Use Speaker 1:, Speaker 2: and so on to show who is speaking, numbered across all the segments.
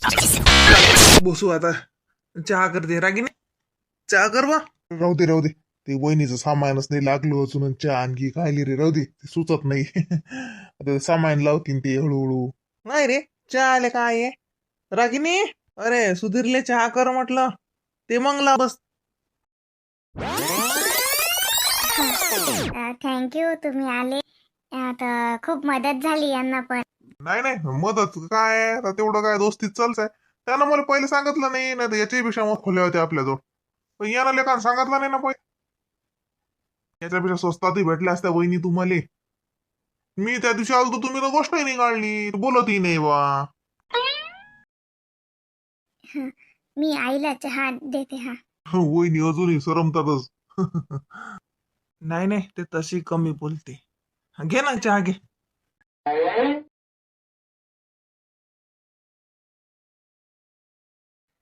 Speaker 1: बसू आता. चहा करते रागिनी. चहा कर बा.
Speaker 2: राहू दे राहू दे. ते वहिनीचं सामानच नाही लागलो अजून आणि चहा आणखी खायली रे. राहू दे, ते सुचत नाही. आता सामान लावतीन ते हळूहळू.
Speaker 1: नाही रे, चहा आले काय आहे रागिनी. अरे सुधीरले चहा कर म्हटलं. ते मग ला बस.
Speaker 3: थँक्यू, तुम्ही आले. आता खूप मदत झाली यांना पण.
Speaker 2: नाही नाही, मदत काय आहे, आता तेवढं काय दोस्तीत चालतंय. त्यानं मला पहिले सांगितलं नाही, नाही तर याच्यापेक्षा मग खोल्या होत्या आपल्याजवळ. पण याला लेखान सांगितलं नाही ना पहिले. याच्यापेक्षा स्वस्तातही भेटल्या असत्या वहिनी तुम्हाला. मी त्या दिवशी आलो तर तुम्ही तर गोष्टही नाही काढली, बोलतही नाही बा.
Speaker 3: मी आईला चहा देते. हा,
Speaker 2: वहिनी अजूनही सरमतातच.
Speaker 1: नाही नाही, ते तशी कमी बोलते. घे ना चहा घे.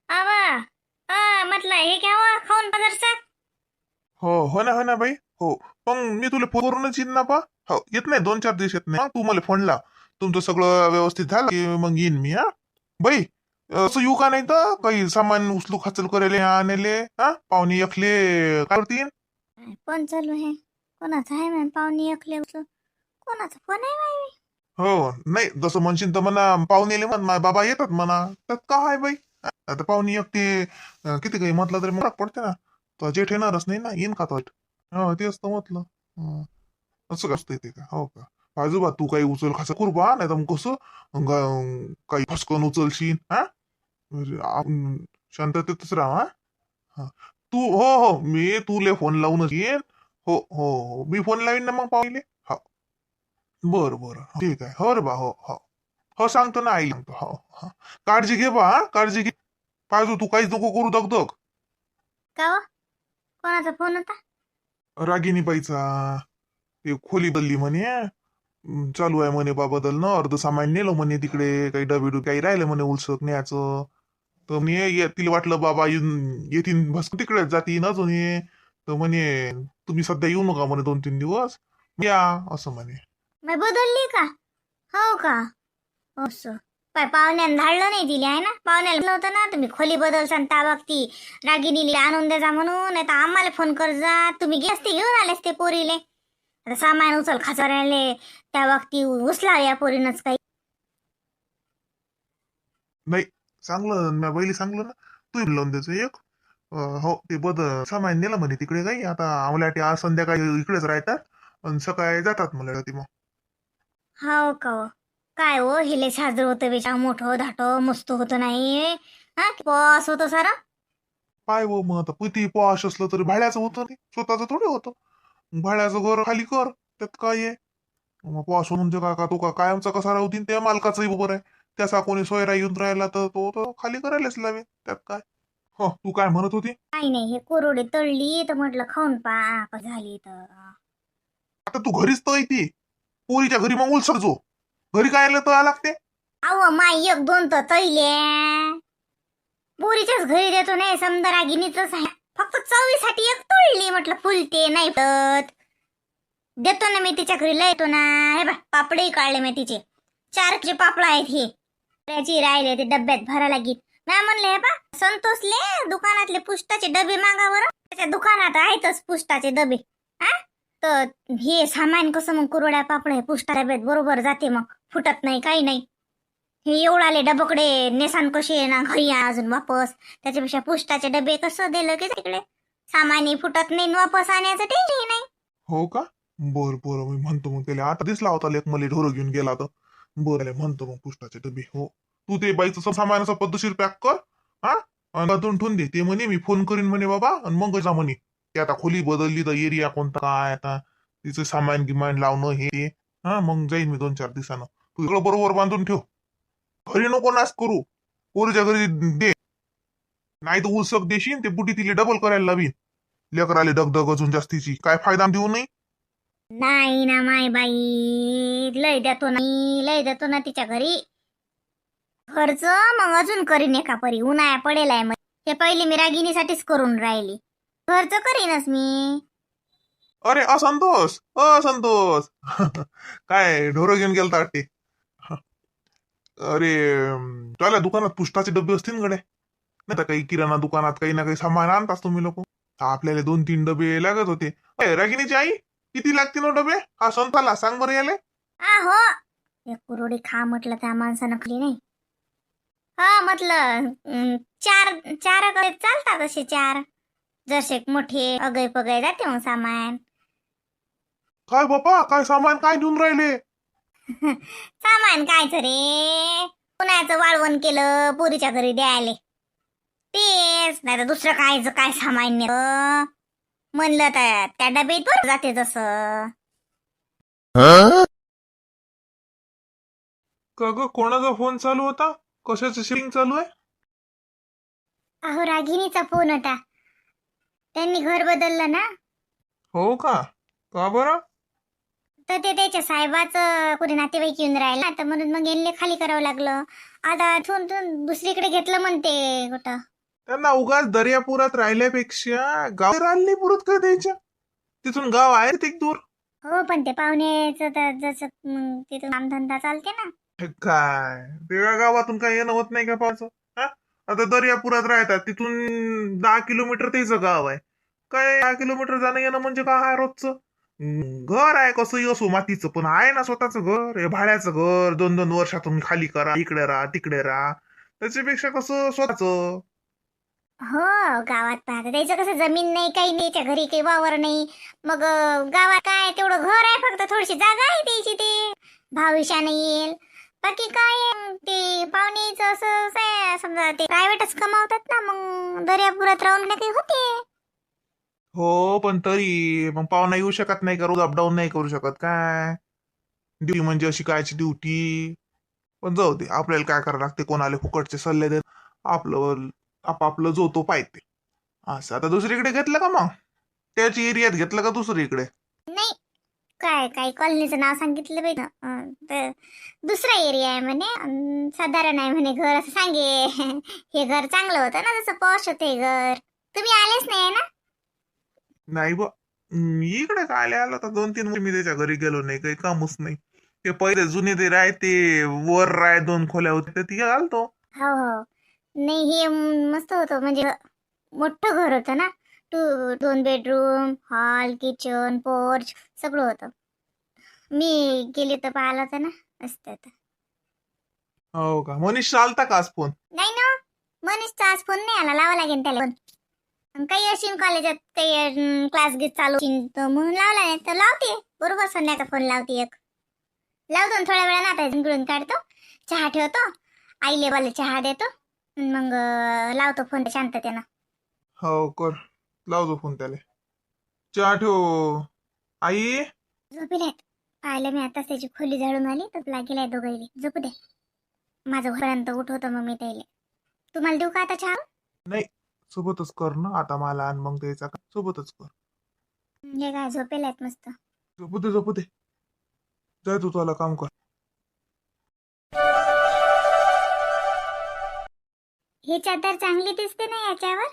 Speaker 3: आवा म्हटलं हे घ्यावं खाऊन पदार्थ.
Speaker 2: हो ना बाई. हो, मग मी तुला फोन करूनच येईन ना पा. हो, येत नाही 2-4 दिवस येत नाही. तू मला फोन लाव. तुमचं सगळं व्यवस्थित झालं की मग येईन मी. हा बाई, असं येऊ का नाही तर काही सामान उचलू खाचल करायला आणले. हा पाहुणे एकले काय करतील.
Speaker 3: फोन चालू आहे. कोणाचा आहे मॅम? पाहुणे एकले कोणाचा फोन आहे माय?
Speaker 2: हो, नाही जसं म्हणशील तर म्हणा पाहुणेले म्हण माझे बाबा येतात म्हणा. त्यात का आहे बाई. आता पाहुणे एकटे किती काही म्हटलं तरी मला पडते ना. तो जेठ येणारच नाही ना, येईन का तो. हो तेच तर म्हटलं. असं का असतंय ते का. हो का. आजोबा तू काही उचल खास करू बा, नाही तर मग कसं काही फसकन उचलशील. हा शांततेतच राहा. हा तू हो हो, मी तुले फोन लावूनच येईन. हो हो हो, मी फोन लावीन ना मग पाहिले. हो बरं बरं, ठीक आहे. हो रे बा. हो हो हो, सांगतो ना आई सांगतो. हो हो, काळजी घे बा. काळजी घे. पाहिजे तू काहीच नको करू दगदग.
Speaker 3: का हो? कोणाचा फोन होता?
Speaker 2: रागिनी बाईचा. ते खोली बदलली म्हणे. चालू आहे म्हणे बा बदलणं. अर्ध सामान नेलं म्हणे तिकडे. काही डबेडू काही राहिलं म्हणे उलसक न्यायचं. तर मी तिला वाटलं बाबा येतील भस्क तिकडेच जातीन अजून ये. तर म्हणे तुम्ही सध्या येऊ नका म्हणे 2-3 दिवस. या असं म्हणे.
Speaker 3: मी बदलली का? हो का? असं पाहुण्यानं धाडलं नाही दिले आहे ना. पाहुण्याला म्हणलं होतं ना तुम्ही खोली बदलसान त्या बाबती रागिनीला आणून द्या म्हणून. नाही तर आम्हाला फोन कर जा. तुम्ही गेस्ती घेऊन आलेस ते पोरीले. आता सामान उचल खाचऱ्याले त्या बाबती उचला या पोरीनच काही.
Speaker 2: नाही चांगलं मी पहिली सांगलं ना. तू लावून द्यायचं एक. हो ते सामान नेलं म्हणे तिकडे काही. आता आम्हाला आज संध्याकाळी इकडेच राहतात आणि सकाळी जातात मला ती मग.
Speaker 3: हो का हो? काय हो हिले साजर होतं बेचा मोठं धाटं मस्त होतं नाही. हा पॉस होतं सारा.
Speaker 2: पाय वो मग आता किती पॉश असलं तरी भाड्याचं होतं नाही, स्वतःचं थोडे होतं. भाड्याचं घर खाली कर, त्यात काय आहे. मग पॉश म्हणजे का तो का कायमचा कसा राहू देईन, त्या मालकाचंही बरोबर आहे. त्याचा कोणी सोयरा येऊन राहिला तर तो खाली करायलाच लावेल, त्यात काय. हो तू काय म्हणत होती.
Speaker 3: काही नाही, हे कोरोडे तळली तर म्हटलं खाऊन पा झाली तर.
Speaker 2: आता तू घरीच तर येते. पोरीच्या घरी मग उलसर जो. घरी काय आलं तर लागते.
Speaker 3: अव माय एक दोन तर तैले पोरीच्याच घरी देतो नाही. समजा रागिनीच फक्त चवीसाठी एक तळली म्हटलं फुलते नाही पडत. देतो ना मी तिच्या घरी येतो ना. हे बा पापडही काढले मी तिचे 4 पापड आहेत. हे त्याची राहिले ते डब्यात भरायला गीत. नाही म्हणले हे बा संतोषले दुकानातले पुष्टाचे डबे मागावर. त्याच्या दुकानात आहेतच पुष्टाचे डबे. हा तर हे सामान कसं मग कुरड्या पापड हे पुष्टा डब्यात बरोबर जाते. मग फुटत नाही काही नाही. हे एवढाले डबकडे नेसान कसे ना घरी अजून वापस. त्याच्यापेक्षा पुष्टाचे डबे कसं दिलं की तिकडे सामानी फुटत नाही वापस आणायचं टेन्शन नाही.
Speaker 2: हो का. बरं मी म्हणतो मग त्याला. आता दिसला होता लेख मला ढोरं घेऊन गेला तर. बरं म्हणतो मग पुष्टाचे डबे. हो तू ते बाईचं सामान असं पद्धतशीर पॅक कर. हा आणि ठेवून दे. ते म्हणे मी फोन करीन म्हणे बाबा आणि मग जा म्हणे. ते आता खोली बदलली तर एरिया कोणता काय आता तिचं सामान गिमान लावणं हे. हा मग जाईन मी 2-4 दिवसानं. तू सगळं बरोबर बांधून ठेव. घरी नको नाश करू. पोरीच्या घरी दे. नाही तर उसक देशील ते बुटी तिला डबल करायला लावीन. लेकराले डगडग अजून जास्तीची काय फायदा देऊ नाही.
Speaker 3: नाही ना माय बाई लय देतो ना तिच्या घरी खर्च. मग अजून करीन एका परी. उन्हाळ्या पडेल आहे. हे पहिले मी रागिनीसाठीच करून राहिली. खर्च करीनच मी.
Speaker 2: अरे असंतोष. काय ढोरं घेऊन गेलता वाटते. अरे तुला दुकानात पुष्टाचे डबे असतील गड्या, नाही तर काही किराणा दुकानात काही ना काही सामान आणताच तुम्ही लोक. आपल्याला 2-3 डबे लागत होते. रागिनीची आई किती लागतील हो डबे? हा संताला सांग बरं याले.
Speaker 3: हो एक कुरोडी खा म्हटलं त्या माणसानं खाली नाही. हा म्हटलं चार चार अगय चालतात असे 4 जसे मोठे अगय पगय जाते मग सामान.
Speaker 2: काय बापा, काय सामान काय घेऊन राहिले?
Speaker 3: सामान कायच रे, पुण्याचं वाळवण केलं पुरीच्या घरी द्यायले, तेच नाही तर दुसरं कायचं काय सामान नाही. म्हणलं तर त्या डब्यात बरं जाते जसं.
Speaker 2: का ग, कोणाचा फोन चालू होता? कशाचं शेअरिंग चालू आहे?
Speaker 3: अहो रागिनीचा फोन होता. त्यांनी घर बदललं ना,
Speaker 2: हो का बरं?
Speaker 3: तर ते त्याच्या साहेबाचं कोणी नातेवाईक येऊन राहिला, तर म्हणून मग यांना खाली करावं लागलं. आता थून दुसरीकडे घेतलं म्हणते कुठं.
Speaker 2: त्यांना उगाच दर्यापुरात राहिल्यापेक्षा गाव राहिले पुरत काय द्यायच्या? तिथून गाव आहे ते दूर.
Speaker 3: हो पण ते पाहुण्याचं तर जसं तिथून कामधंदा चालते ना.
Speaker 2: काय वेगळ्या गावातून काय येणं होत नाही का पावचं? आता दर्यापुरात राहतात, तिथून 10 किलोमीटर त्याचं गाव आहे. काय 10 किलोमीटर जाणं येणं म्हणजे काय आहे रोजचं? घर आहे कसंही असो मातीचं, पण आहे ना स्वतःचं घर. हे भाड्याचं घर 2-2 वर्षातून खाली करा, इकडे राहा तिकडे राहा. त्याच्यापेक्षा कसं स्वतःचं.
Speaker 3: हो गावात पाहता त्याचं कसं जमीन नाही काही नाही, त्याच्या घरी काही वावर नाही. मग गावात काय तेवढं घर आहे, फक्त थोडीशी जागा आहे त्याची, ते भविष्याने येईल. बाकी काय ते पाहुणेच असं समजा ते प्रायव्हेटच कमावतात ना, मग दर्यापुरात राहून काही होते.
Speaker 2: हो पण तरी मग पाहुणा येऊ शकत नाही का? रोज अपडाऊन नाही करू शकत काय? ड्युटी म्हणजे अशी कायची ड्युटी? पण जाऊ दे, आपल्याला काय करावं लागते, कोणाला फुकटचे सल्ले देत आपलं आपापलं जो तो पाहिजे असं. आता दुसरीकडे घेतलं का मग? त्याची एरियात घेतलं का दुसरीकडे?
Speaker 3: नाही काय काही कॉलनीचं नाव सांगितलं पाहिजे तर दुसरा एरिया आहे म्हणे, साधारण आहे म्हणे घर असं सांगे. हे घर चांगलं होतं ना, जसं पॉश होतं हे घर. तुम्ही आलेच नाही ना?
Speaker 2: नाही बा, इकडे काय आलं तर 2-3 वर्ष मी त्याच्या घरी गेलो नाही, काही कामच नाही. ते पहिले जुने ते राय ते वर राय 2 खोल्या होते तर ती आलतो.
Speaker 3: हो हो नाही हे मस्त होतं, म्हणजे मोठं घर होतं ना. 2 बेडरूम, हॉल, किचन, पोर्च सगळं होतं. मी गेले तर पाहिलं होतं ना, असतं.
Speaker 2: हो का? मनीष चालता का आज फोन?
Speaker 3: नाही ना, मनीषचा आज फोन नाही आला, लावा लागेल त्याला फोन. काही असेल कॉलेजात काही क्लास घेत चालू तर म्हणून लावला नाही, तर लावते बरोबर संध्याचा फोन लावते. एक लावतो थोड्या वेळा आता जिंकडून काढतो, चहा ठेवतो, आईले बाले चहा देतो, मग लावतो फोन शांततेनं.
Speaker 2: हो कर, लावतो फोन त्याला. चहा ठेव आई.
Speaker 3: झोपिल्यात पाहिलं मी आताच, त्याची खोली झाडून आली तर लागेल दोघाईले. झोपू दे, माझं घरापर्यंत उठवतो मग मी त्याला. तुम्हाला देऊ का आता चहा?
Speaker 2: नाही, सोबतच कर ना आता, मला आणि मग द्यायचा का? सोबतच कर.
Speaker 3: हे काय झोपेल्यात मस्त.
Speaker 2: झोपू दे जाय तू, तुला काम कर.
Speaker 3: हे चादर चांगली दिसते ना याच्यावर?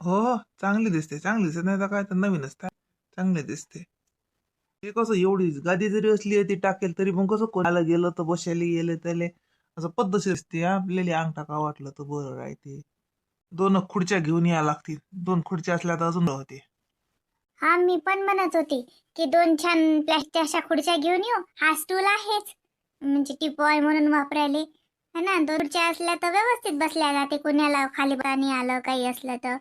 Speaker 1: हो चांगली दिसते, चांगली दिसते, नाही तर काय तर नवीनच काय चांगले दिसते. हे कसं एवढी गादी जरी असली ती टाकेल तरी मग कसं कोणाला गेलं तर बसायला गेलं त्याले असं पद्धतशीर असते. आपल्याला अंग टाका वाटलं तर बरं राहते. 2 खुर्च्या घेऊन या लागतील, 2 खुर्च्या असल्या तर अजून होते.
Speaker 3: हा मी पण म्हणत होती की 2 छान प्लॅस्टिक अशा खुर्च्या घेऊन येऊ. हा स्टूल आहेच म्हणजे टिपॉय म्हणून वापरायले है ना. 2 खुर्च्या असल्या तर व्यवस्थित बसल्या जाते, कोणाला खाली पाणी आलं काही असलं तर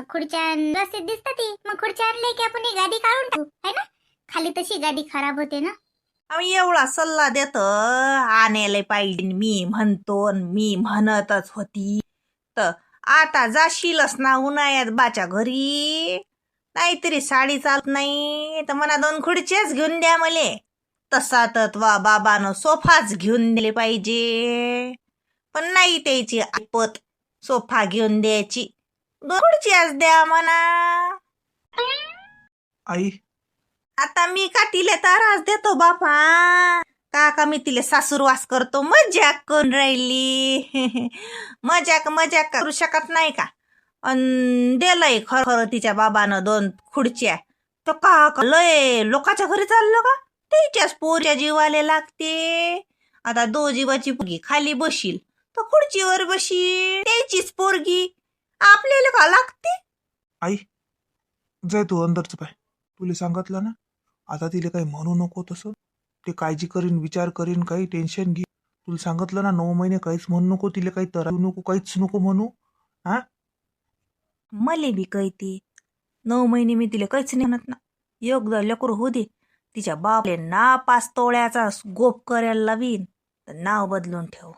Speaker 3: खुर्च्या व्यवस्थित दिसतात. ती मग खुर्च्या आणले की आपण ही गादी काढून ठेवू है ना, खाली तशी गादी खराब होते ना.
Speaker 4: आम्ही एवढा सल्ला देत आणायला पाहिजे मी म्हणतो, मी म्हणतच होती. तर आता जाशीलच ना उन्हाळ्यात बाच्या घरी, नाहीतरी साडी चालत नाही तर मला 2 खुर्च्याच घेऊन द्या मले. तसा तर वा बाबानं सोफाच घेऊन दिले पाहिजे, पण नाही त्याची ऐपत सोफा घेऊन द्यायची. 2 खुर्च्याच द्या म्हणा.
Speaker 1: आई
Speaker 4: आता मी का तिले त्रास देतो बापा? का मी तिले सासूरवास करतो? मजाक करून राहिली. मजाक करू शकत नाही का? दिलंय खरं तिच्या बाबानं 2 खुर्च्या. तर का लय लोकाच्या घरी चाललो का? त्याच्याच पोरच्या जीवाले लागते. आता दो जीवाची पोरगी खाली बशील तर खुर्चीवर बशील, त्याचीच पोरगी आपल्याला का लागते?
Speaker 1: आई जाय तू अंदरच पाय, तुला सांगितलं ना आता तिला काही म्हणू नको तसं. ते काळजी करीन, विचार करीन, काही टेन्शन घे. तुला सांगितलं ना 9 महिने काहीच म्हणू नको तिला, काही तरावू नको, काहीच नको म्हणू. हा
Speaker 4: मले बी कळते 9 महिने मी तिला काहीच नाही म्हणत ना. एकदा लेकरू हो दे, तिच्या बापले ना 5 तोळ्याचा गोप करायला लावीन तर नाव बदलून ठेव.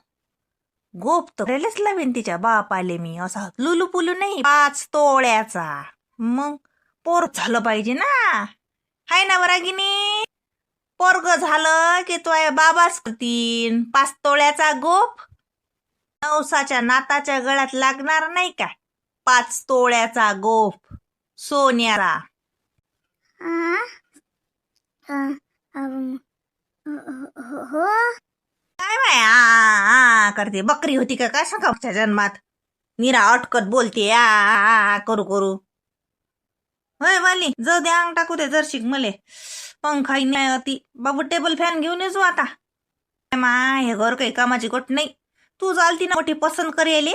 Speaker 4: गोप तर करायलाच लावीन तिच्या बापाले मी, असा लुलू पुलू नाही, 5 तोळ्याचा. मग पोर झालं पाहिजे ना, हाय ना वरागिनी? पोरग झालं की तो बाबाच करतीन. 5 तोळ्याचा गोप नवसाच्या नाताच्या गळ्यात लागणार नाही का? 5 तोळ्याचा गोप सोन्याचा.
Speaker 3: आ? हो
Speaker 4: काय बाय आ करते? बकरी होती का काय सांगा जन्मात? निरा अटकत बोलते आ करू करू. होय वाली जाऊ दे, अंग टाकू दे जरशिक मले. पंखाही नाही होती बाबू, टेबल फॅन घेऊन येजो आता. माय हे घर काही कामाची गोट नाही. तू चालती ना मोठी पसंत करेले,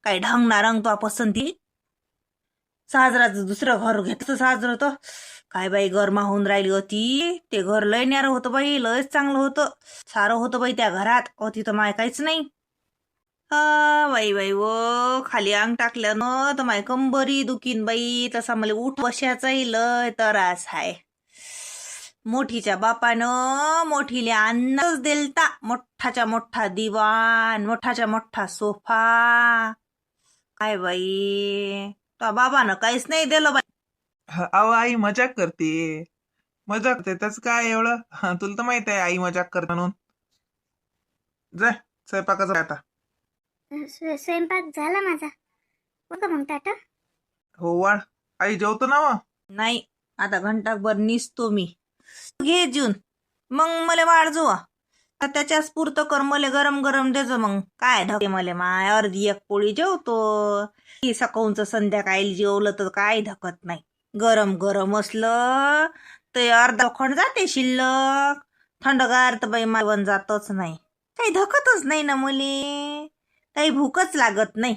Speaker 4: काय ढंग ना रंग तो पसंती. साजराचं दुसरं घर घेतलं साजरं तर काय बाई गरमा होऊन राहिली होती. ते घर लय न्यारं होतं बाई, लयच चांगलं होतं, सारं होतं बाई त्या घरात. होती तर माय काहीच नाही. बाई बाई व खाली अंग टाकल्यानं तर माय कंबरी दुखीन बाई. तसा मला उठ बशाचाही लय त्रास आहे. मोठीच्या बापानं मोठीले अन्नच दिलता, मोठाच्या मोठा दिवाण, मोठाच्या मोठा सोफा. काय बाई तो बाबानं काहीच नाही दिलं बाई.
Speaker 1: अहो आई मजाक करते, मजाक करते, त्याच काय एवढं. तुला तर माहित आहे आई मजाक करते म्हणून. जाय स्वयंपाकाचा आता.
Speaker 3: स्वयंपाक झाला माझा. बघा मग ताटा.
Speaker 1: हो वाढ आई, जेवतो ना व?
Speaker 4: नाही आता घंटाभर निसतो मी. घे जून मग मला वाढजो. त्याच्याच पुरतं कर, मला गरम गरम देजो. मग काय धके मला माय, अर्धी एक पोळी जेवतो. सकाळचं संध्याकाळी जेवलं तर काय धकत नाही. गरम गरम असलं ते अर्धा खंड जाते शिल्लक. थंडगार तर बाई मायवन जातच नाही, काही धकतच नाही ना मले, काही भूकच लागत नाही.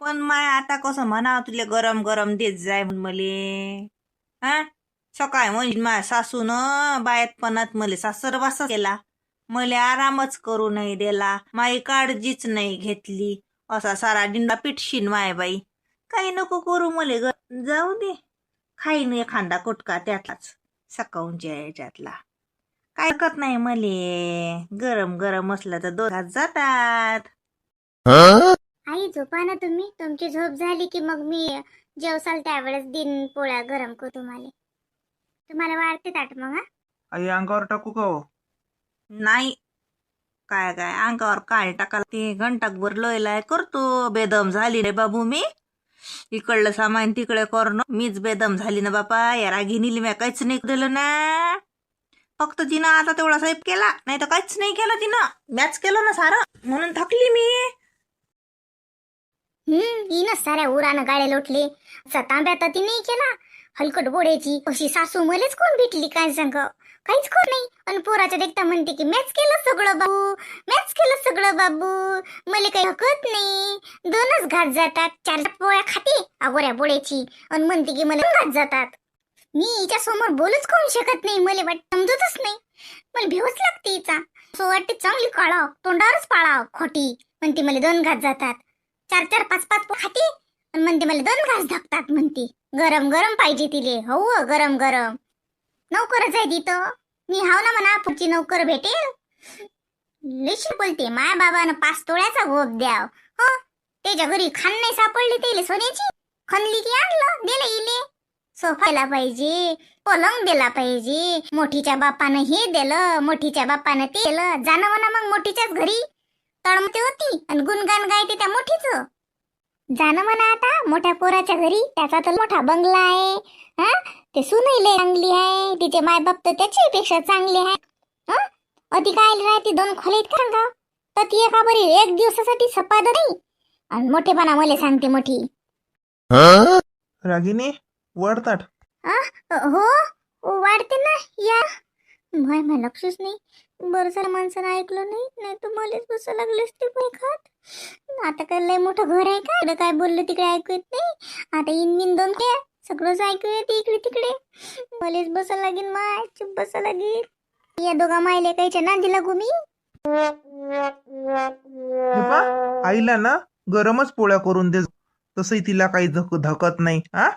Speaker 4: पण माय आता कसं म्हणावं तुला गरम गरम देत जाय म्हणून मले. हा सकाळ म्हणजे माझ्या सासूनं बायतपणात मले सासरवास केला, मले आरामच करू नाही दिला, माई काळजीच नाही घेतली. असा सारा डिंडा पिटशीन माय बाई. काही नको करू मले, जाऊ दे खाईन एखादा कुटका त्यातलाच सकाळच्या याच्यातला. काय हरकत नाही मले, गरम गरम असलं तर 2 घास जातात.
Speaker 3: आई झोपा ना तुम्ही, तुमची झोप झाली की मग मी जेवसाल त्यावेळेस दिन पोळ्या गरम करू तुम्हाला वाढते ताट मग. हा
Speaker 1: आई अंगावर टाकू का हो?
Speaker 4: नाही काय काय अंगावर काय टाकाल ते घंटाकभर लोयलाय करतो. बेदम झाली रे बाबू मी, इकडलं सामान तिकडे करणं, मीच बेदम झाली ना बापा. या रागिनीला मी काहीच नाही दिलं ना. फक्त तिनं आता तेवढा साहेब केला, नाही तर काहीच नाही केलं तिनं. मॅच केलं ना सारं, म्हणून थकली मी.
Speaker 3: हिनच साऱ्या उरानं गाड्या लोटले. तांब्या तर ती नाही केला, हलकट बोडायची अशी सासू मलेच कोण भेटली काय सांग, काहीच कोण नाही. आणि पोराच्या देखता म्हणते की मॅच केलं सगळं बाबू, मॅच केलं सगळं बाबू. मला काही हकत नाही. 2च घास जातात, 4 पोळ्या खाते अगोऱ्या बोडायची आणि म्हणते की मला 2 घास जातात. मी हिच्या समोर बोलूच करू शकत नाही, मला वाटत समजतच नाही. मला भेवच लागते हिचा. असं वाटते चांगली काढाव, तोंडावरच पाळाव खोटी. म्हणते मला 2 घास जातात, 4-4, 5-5 खाते आणि म्हणते मला 2 घास धकतात. म्हणते गरम गरम पाहिजे तिले. हो गरम गरम. नौकरच आहे तिथं, मी हाव ना म्हणा पुढची नौकर भेटेल. लेशी बोलते माया बाबानं 5 तोळ्याचा गोप द्याव. हो त्याच्या घरी खान नाही सापडली त्याला सोन्याची, खणली की आणलं दिलं इले. सोफा दिला पाहिजे, पलंग दिला पाहिजे. मोठीच्या बापानं हे दिलं, मोठीच्या बापानं ते दिलं. जाणं म्हणा मग मोठीच्याच घरी तळमते होती आणि गुणगान गायते त्या मोठीचं. जाणं म्हणा आता मोठ्या पोराच्या घरी, त्याचा तर मोठा बंगला आहे. हा ते सुनही लय चांगली आहे, तिचे मायबाप तर त्याच्यापेक्षा चांगले आहे. अति काय राहते 2 खोलीत का तर ती एका बरी 1 दिवसासाठी सपाद नाही. आणि मोठेपणा मला सांगते मोठी.
Speaker 1: रागिनी वडताट.
Speaker 3: हो वाढते ना या. मला लक्षच नाही. बरं झालं माणसानं ऐकलं नाही तर मलाच बसावं लागलं असते पण खात. आता काय लय मोठं घर आहे का, इकडे काय बोललं तिकडे ऐकू येत नाही. आता इन दोन काय सगळंच ऐकू येते इकडे तिकडे. मलाच बसावं लागेल, माय चुप बसावं लागेल. या दोघा मायले कायच्या नांदी लागू मी.
Speaker 1: हे पहा, आईला ना गरमच पोळ्या करून दे, तसंही तिला काही धकत नाही. हा,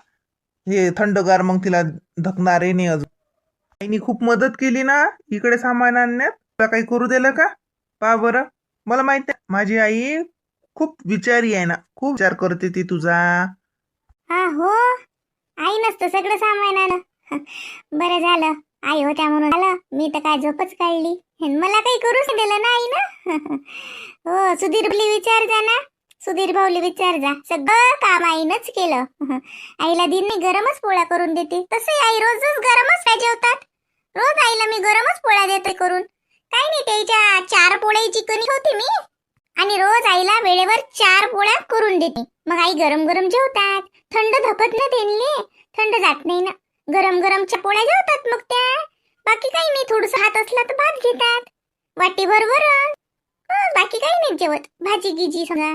Speaker 1: हे थंडगार मग तिला धकणारे नाही. अजून आईने खूप मदत केली ना इकडे सामान आणण्यात, तुला काही करू दिलं का? पहा बरं, मला माहिती आहे माझी आई खूप विचारी आहे ना, खूप विचार करते ती तुझा.
Speaker 3: हा हो, आई नसतं सगळं सामान आलं. बरं झालं आई होत्या म्हणून आलं. मी तर काय झोपच काढली, मला काही करूच दिलं ना आई ना. हो, सुधीर भाऊली विचार जा ना, सुधीर भाऊली विचार जा, सगळं काम आईनच केलं. आईला दिननी गरमच पोळ्या करून देते. तसंही आई रोजच गरमच काय जेवतात. रोज आईला मी गरमच पोळ्या देते करून. काही नाही, त्याच्या 4 पोळ्याची कणी होती मी, आणि रोज आईला वेळेवर 4 पोळ्या करून देते. मग आई गरम गरम जेवतात. थंड धकत ना त्यांनी, थंड जात नाही ना. गरम गरमच्या पोळ्या जेवतात मग त्या. बाकी काही नाही, थोडस हात असला तर भात घेतात, वाटीभर वरण. बाकी काही नाही जेवत, भाजी गिजी सगळा.